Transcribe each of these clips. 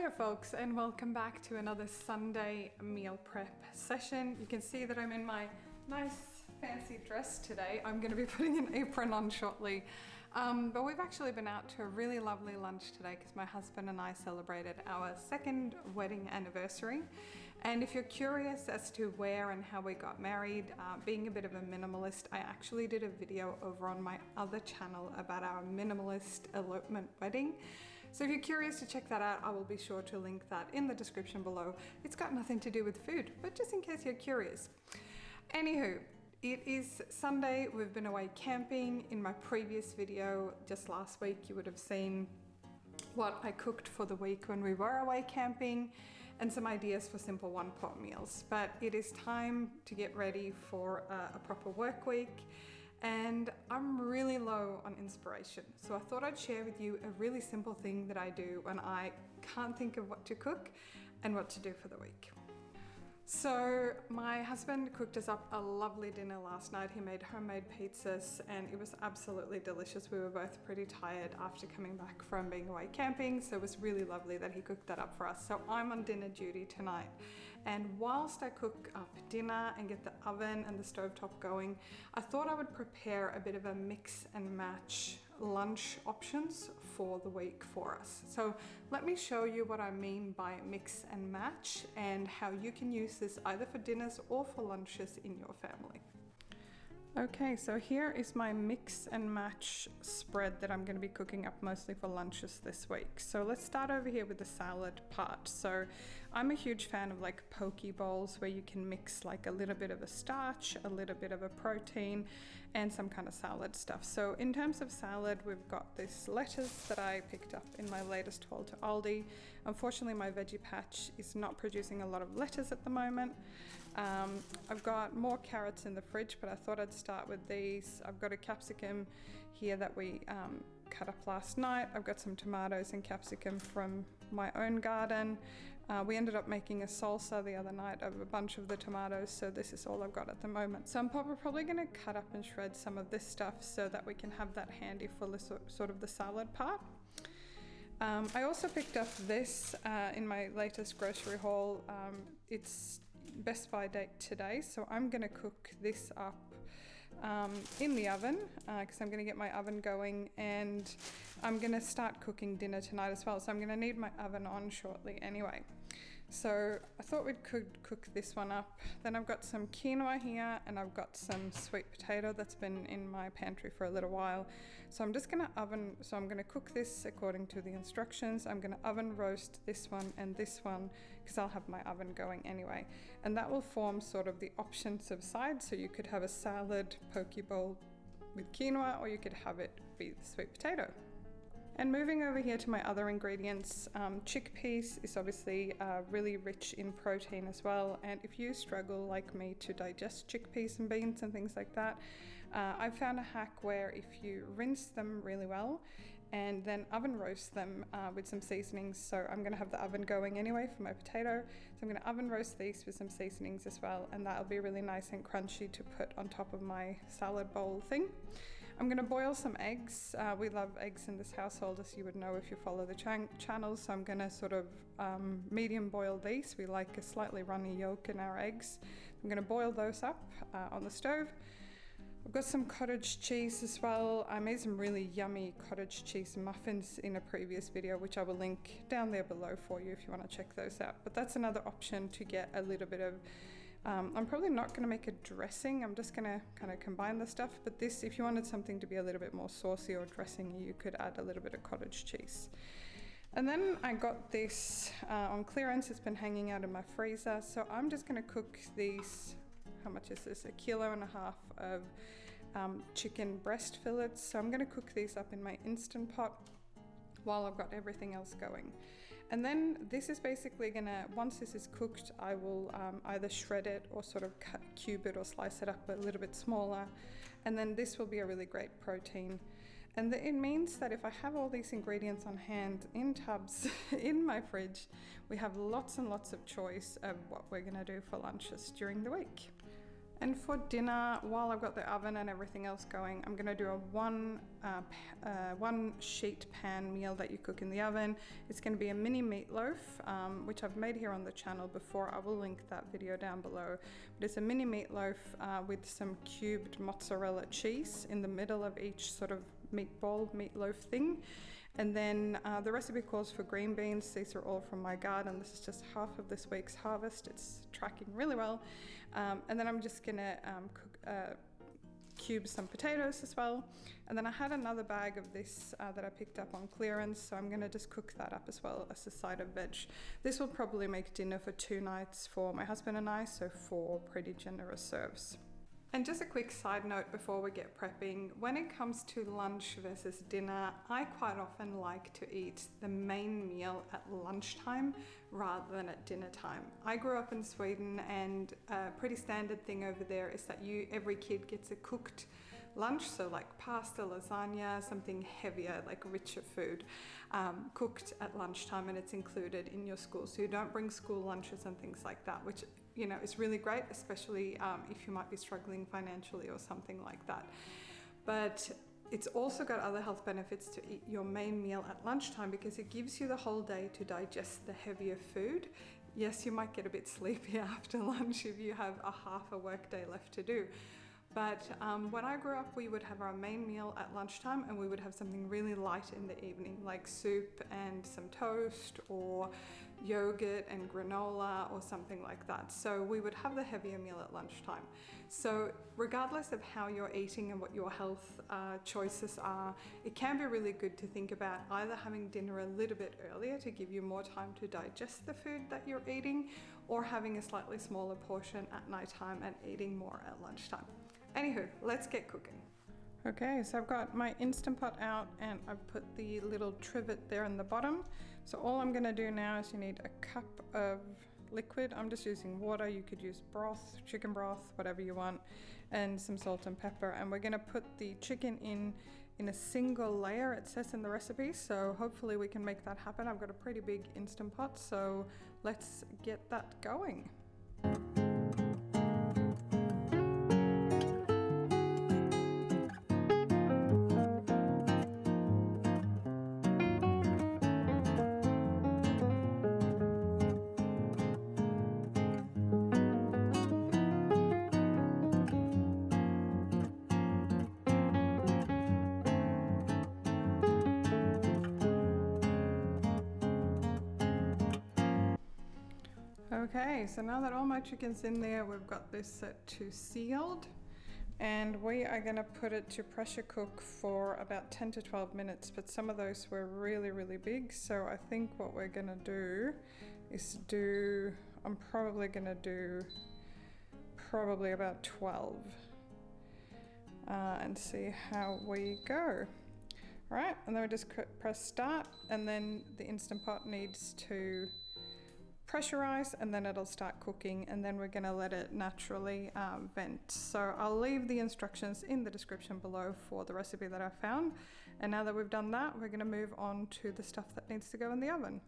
Hello folks, and welcome back to another Sunday meal prep session. You can see that I'm in my nice fancy dress today. I'm going to be putting an apron on shortly. But we've actually been out to a really lovely lunch today because my husband and I celebrated our second wedding anniversary. And if you're curious as to where and how we got married, being a bit of a minimalist, I actually did a video over on my other channel about our minimalist elopement wedding. So if you're curious to check that out, I will be sure to link that in the description below. It's got nothing to do with food, but just in case you're curious. Anywho, it is Sunday. We've been away camping. In my previous video just last week, you would have seen what I cooked for the week when we were away camping and some ideas for simple one-pot meals. But it is time to get ready for a proper work week. And I'm really low on inspiration. So I thought I'd share with you a really simple thing that I do when I can't think of what to cook and what to do for the week. So my husband cooked us up a lovely dinner last night. He made homemade pizzas and it was absolutely delicious. We were both pretty tired after coming back from being away camping, so it was really lovely that he cooked that up for us. So I'm on dinner duty tonight, and whilst I cook up dinner and get the oven and the stovetop going, I thought I would prepare a bit of a mix and match lunch options for the week for us. So let me show you what I mean by mix and match and how you can use this either for dinners or for lunches in your family. Okay, so here is my mix and match spread that I'm going to be cooking up mostly for lunches this week. So let's start over here with the salad part. So I'm a huge fan of like poke bowls where you can mix like a little bit of a starch, a little bit of a protein, and some kind of salad stuff. So in terms of salad, we've got this lettuce that I picked up in my latest haul to Aldi. Unfortunately, my veggie patch is not producing a lot of lettuce at the moment. I've got more carrots in the fridge, but I thought I'd start with these. I've got a capsicum here that we cut up last night. I've got some tomatoes and capsicum from my own garden. We ended up making a salsa the other night of a bunch of the tomatoes, so this is all I've got at the moment. So I'm probably going to cut up and shred some of this stuff so that we can have that handy for the sort of the salad part. I also picked up this in my latest grocery haul. It's Best By date today, so I'm going to cook this up in the oven because I'm going to get my oven going, and I'm going to start cooking dinner tonight as well, so I'm going to need my oven on shortly anyway. So I thought we could cook this one up. Then I've got some quinoa here, and I've got some sweet potato that's been in my pantry for a little while. So I'm just going to cook this according to the instructions. I'm going to oven roast this one and this one because I'll have my oven going anyway. And that will form sort of the options of sides. So you could have a salad poke bowl with quinoa, or you could have it be the sweet potato. And moving over here to my other ingredients, chickpeas is obviously really rich in protein as well. And if you struggle like me to digest chickpeas and beans and things like that, I've found a hack where if you rinse them really well and then oven roast them with some seasonings. So I'm going to have the oven going anyway for my potato. So I'm going to oven roast these with some seasonings as well, and that'll be really nice and crunchy to put on top of my salad bowl thing. I'm going to boil some eggs. We love eggs in this household, as you would know if you follow the channel. So I'm going to sort of medium boil these. We like a slightly runny yolk in our eggs. I'm going to boil those up on the stove. I've got some cottage cheese as well. I made some really yummy cottage cheese muffins in a previous video, which I will link down there below for you if you want to check those out. But that's another option to get a little bit of I'm probably not going to make a dressing. I'm just going to kind of combine the stuff. But this, if you wanted something to be a little bit more saucy or dressing, you could add a little bit of cottage cheese. And then I got this on clearance. It's been hanging out in my freezer. So I'm just going to cook these. How much is this? 1.5 kilos of chicken breast fillets. So I'm going to cook these up in my Instant Pot while I've got everything else going. And then this is basically gonna, once this is cooked, I will either shred it or sort of cube it or slice it up a little bit smaller. And then this will be a really great protein. And it means that if I have all these ingredients on hand in tubs in my fridge, we have lots and lots of choice of what we're gonna do for lunches during the week. And for dinner, while I've got the oven and everything else going, I'm going to do a one sheet pan meal that you cook in the oven. It's going to be a mini meatloaf, which I've made here on the channel before. I will link that video down below. But it's a mini meatloaf with some cubed mozzarella cheese in the middle of each sort of meatloaf thing. And then the recipe calls for green beans. These are all from my garden. This is just half of this week's harvest. It's tracking really well. And then I'm just gonna cube some potatoes as well. And then I had another bag of this that I picked up on clearance, so I'm gonna just cook that up as well as a side of veg. This will probably make dinner for 2 nights for my husband and I, so 4 pretty generous serves. And just a quick side note before we get prepping, when it comes to lunch versus dinner, I quite often like to eat the main meal at lunchtime rather than at dinner time. I grew up in Sweden, and a pretty standard thing over there is that every kid gets a cooked lunch, so like pasta, lasagna, something heavier, like richer food, cooked at lunchtime, and it's included in your school. So you don't bring school lunches and things like that, which, you know, is really great, especially if you might be struggling financially or something like that. But it's also got other health benefits to eat your main meal at lunchtime, because it gives you the whole day to digest the heavier food. Yes, you might get a bit sleepy after lunch if you have a half a work day left to do. But when I grew up, we would have our main meal at lunchtime, and we would have something really light in the evening, like soup and some toast or yogurt and granola or something like that. So we would have the heavier meal at lunchtime. So regardless of how you're eating and what your health choices are, it can be really good to think about either having dinner a little bit earlier to give you more time to digest the food that you're eating, or having a slightly smaller portion at nighttime and eating more at lunchtime. Anywho, let's get cooking. Okay, so I've got my Instant Pot out, and I've put the little trivet there in the bottom. So all I'm gonna do now is you need a cup of liquid. I'm just using water. You could use broth, chicken broth, whatever you want, and some salt and pepper. And we're gonna put the chicken in a single layer, it says in the recipe. So hopefully we can make that happen. I've got a pretty big Instant Pot, so let's get that going. Okay, so now that all my chicken's in there, we've got this set to sealed, and we are going to put it to pressure cook for about 10 to 12 minutes, but some of those were really, really big, so I think what we're going to do is I'm probably going to do about 12 and see how we go. All right, and then we just press start, and then the Instant Pot needs to pressurize, and then it'll start cooking, and then we're going to let it naturally vent. So I'll leave the instructions in the description below for the recipe that I found. And now that we've done that, we're going to move on to the stuff that needs to go in the oven.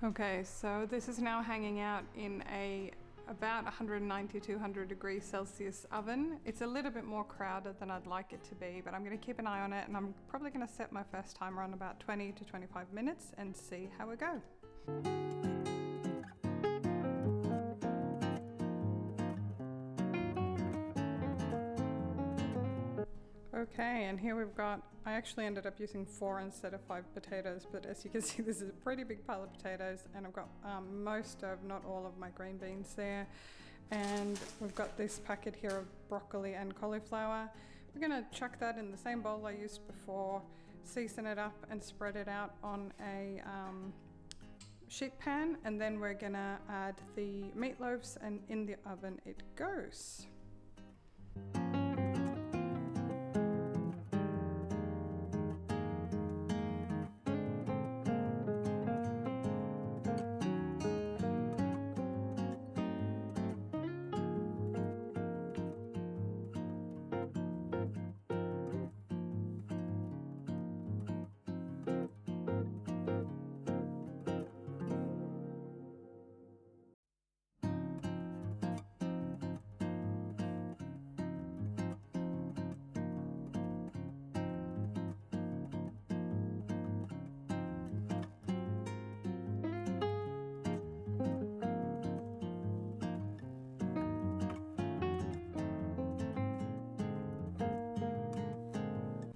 Okay, so this is now hanging out in a about 190 to 200 degrees Celsius oven. It's a little bit more crowded than I'd like it to be, but I'm going to keep an eye on it, and I'm probably going to set my first timer on about 20 to 25 minutes and see how we go. Okay, and here we've got, I actually ended up using 4 instead of 5 potatoes, but as you can see, this is a pretty big pile of potatoes, and I've got most of, not all of my green beans there. And we've got this packet here of broccoli and cauliflower. We're gonna chuck that in the same bowl I used before, season it up and spread it out on a sheet pan, and then we're gonna add the meatloaves, and in the oven it goes.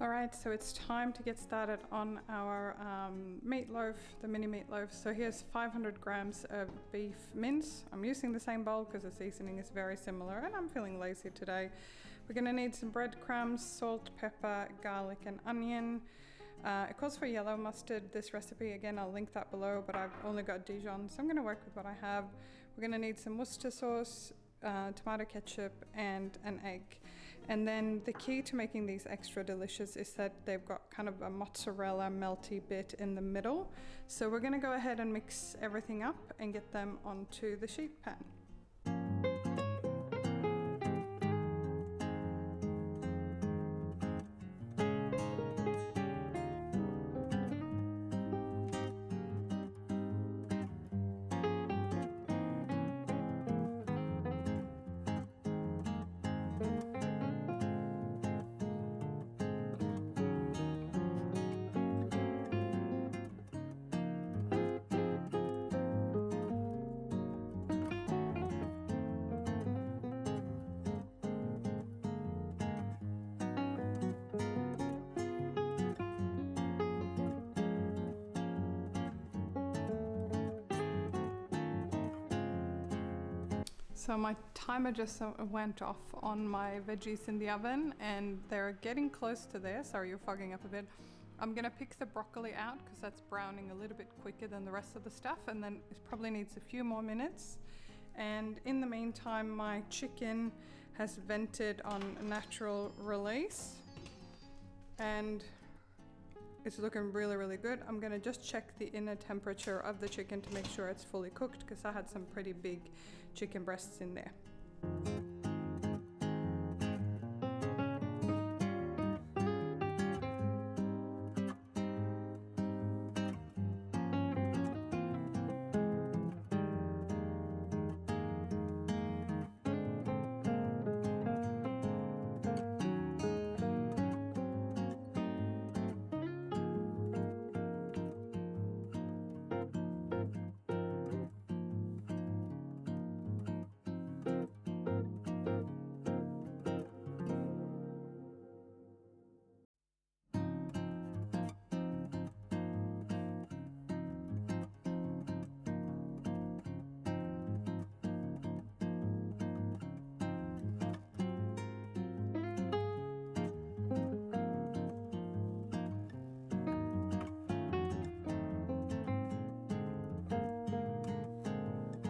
Alright, so it's time to get started on our meatloaf, the mini meatloaf. So here's 500 grams of beef mince. I'm using the same bowl because the seasoning is very similar, and I'm feeling lazy today. We're going to need some breadcrumbs, salt, pepper, garlic and onion. It calls for yellow mustard, this recipe. Again, I'll link that below, but I've only got Dijon, so I'm going to work with what I have. We're going to need some Worcester sauce, tomato ketchup and an egg. And then the key to making these extra delicious is that they've got kind of a mozzarella melty bit in the middle. So we're going to go ahead and mix everything up and get them onto the sheet pan. So my timer just went off on my veggies in the oven, and they're getting close to there. Sorry, you're fogging up a bit. I'm gonna pick the broccoli out because that's browning a little bit quicker than the rest of the stuff, and then it probably needs a few more minutes. And in the meantime, my chicken has vented on natural release, and it's looking really, really good. I'm gonna just check the inner temperature of the chicken to make sure it's fully cooked, because I had some pretty big chicken breasts in there.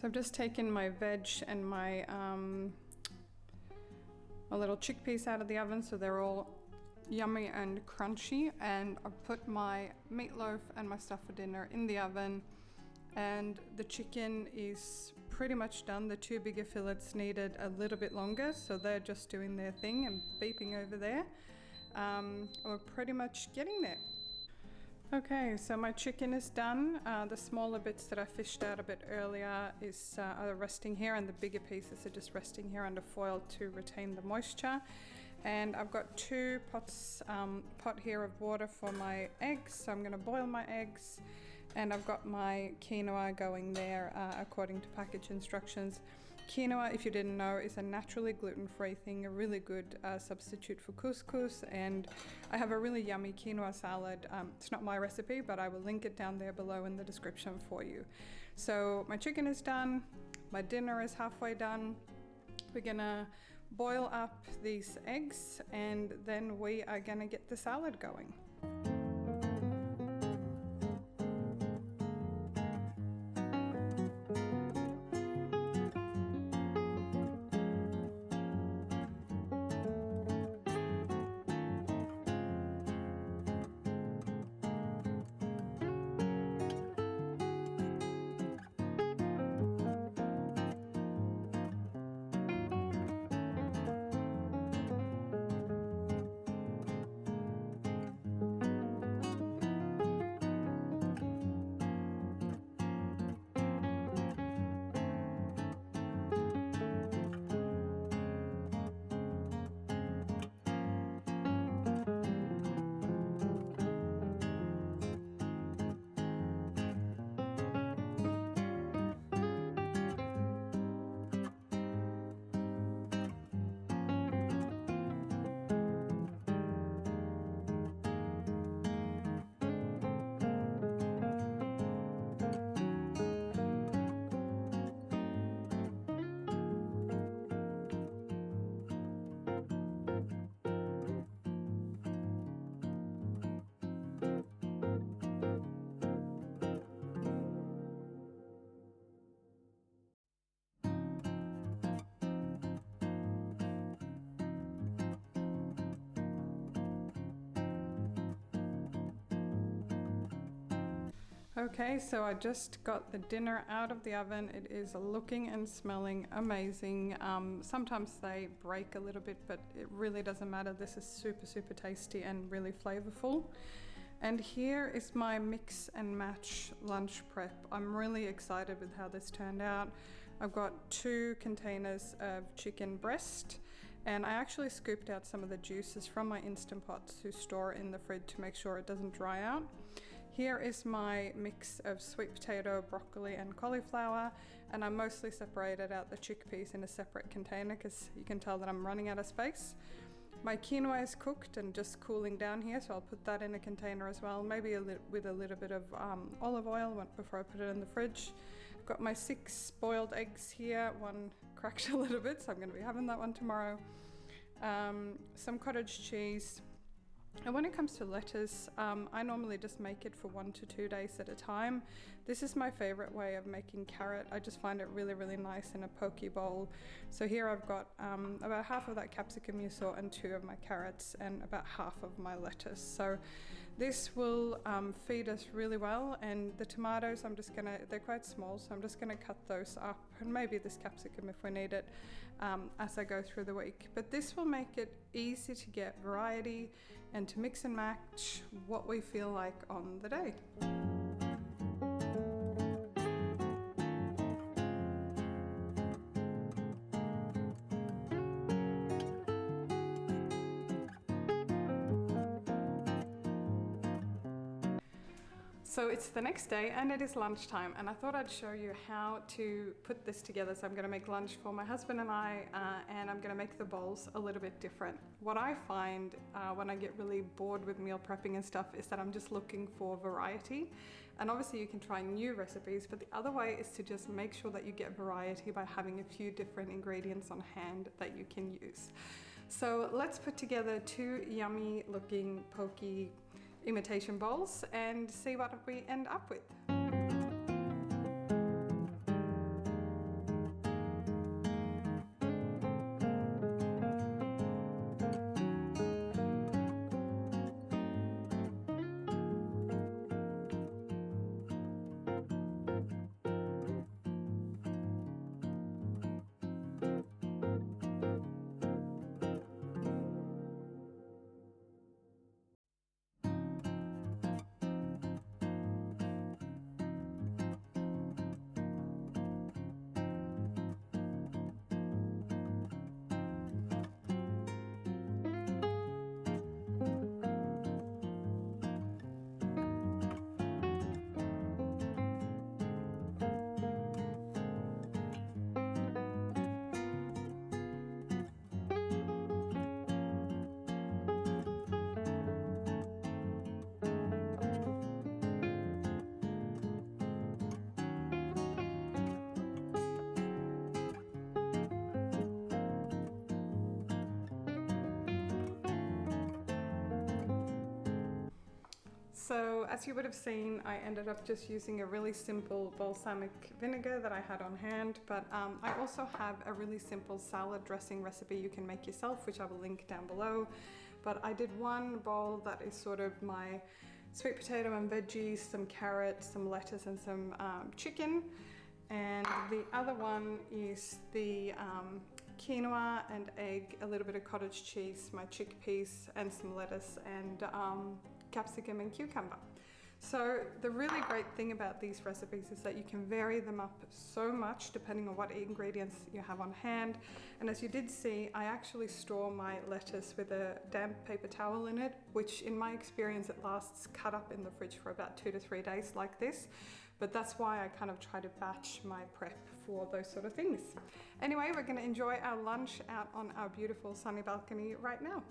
So I've just taken my veg and my little chickpeas out of the oven, so they're all yummy and crunchy, and I've put my meatloaf and my stuff for dinner in the oven, and the chicken is pretty much done. The two bigger fillets needed a little bit longer, so they're just doing their thing and beeping over there. We're pretty much getting there. Okay, so my chicken is done. The smaller bits that I fished out a bit earlier are resting here, and the bigger pieces are just resting here under foil to retain the moisture. And I've got two pot here of water for my eggs, so I'm going to boil my eggs. And I've got my quinoa going there according to package instructions. Quinoa, if you didn't know, is a naturally gluten-free thing, a really good substitute for couscous, and I have a really yummy quinoa salad. It's not my recipe, but I will link it down there below in the description for you. So my chicken is done, my dinner is halfway done. We're gonna boil up these eggs, and then we are gonna get the salad going. Okay, so I just got the dinner out of the oven. It is looking and smelling amazing. Sometimes they break a little bit, but it really doesn't matter. This is super, super tasty and really flavorful. And here is my mix and match lunch prep. I'm really excited with how this turned out. I've got 2 containers of chicken breast, and I actually scooped out some of the juices from my Instant Pot to store in the fridge to make sure it doesn't dry out. Here is my mix of sweet potato, broccoli and cauliflower, and I mostly separated out the chickpeas in a separate container because you can tell that I'm running out of space. My quinoa is cooked and just cooling down here, so I'll put that in a container as well, maybe with a little bit of olive oil before I put it in the fridge. I've got my 6 boiled eggs here, one cracked a little bit, so I'm going to be having that one tomorrow. Some cottage cheese. And when it comes to lettuce, I normally just make it for 1 to 2 days at a time. This is my favorite way of making carrot. I just find it really, really nice in a poke bowl. So here I've got about half of that capsicum you saw and 2 of my carrots and about half of my lettuce. So this will feed us really well. And the tomatoes, they're quite small, so I'm just gonna cut those up, and maybe this capsicum if we need it, as I go through the week. But this will make it easy to get variety and to mix and match what we feel like on the day. So it's the next day and it is lunchtime, and I thought I'd show you how to put this together. So I'm going to make lunch for my husband and I, and I'm going to make the bowls a little bit different. What I find when I get really bored with meal prepping and stuff is that I'm just looking for variety. And obviously you can try new recipes, but the other way is to just make sure that you get variety by having a few different ingredients on hand that you can use. So let's put together 2 yummy looking pokey imitation bowls and see what we end up with. So as you would have seen, I ended up just using a really simple balsamic vinegar that I had on hand, but I also have a really simple salad dressing recipe you can make yourself, which I will link down below. But I did one bowl that is sort of my sweet potato and veggies, some carrots, some lettuce and some chicken. And the other one is the quinoa and egg, a little bit of cottage cheese, my chickpeas and some lettuce and capsicum and cucumber. So the really great thing about these recipes is that you can vary them up so much depending on what ingredients you have on hand. And as you did see, I actually store my lettuce with a damp paper towel in it, which in my experience it lasts cut up in the fridge for about 2 to 3 days like this. But that's why I kind of try to batch my prep for those sort of things. Anyway, we're going to enjoy our lunch out on our beautiful sunny balcony right now.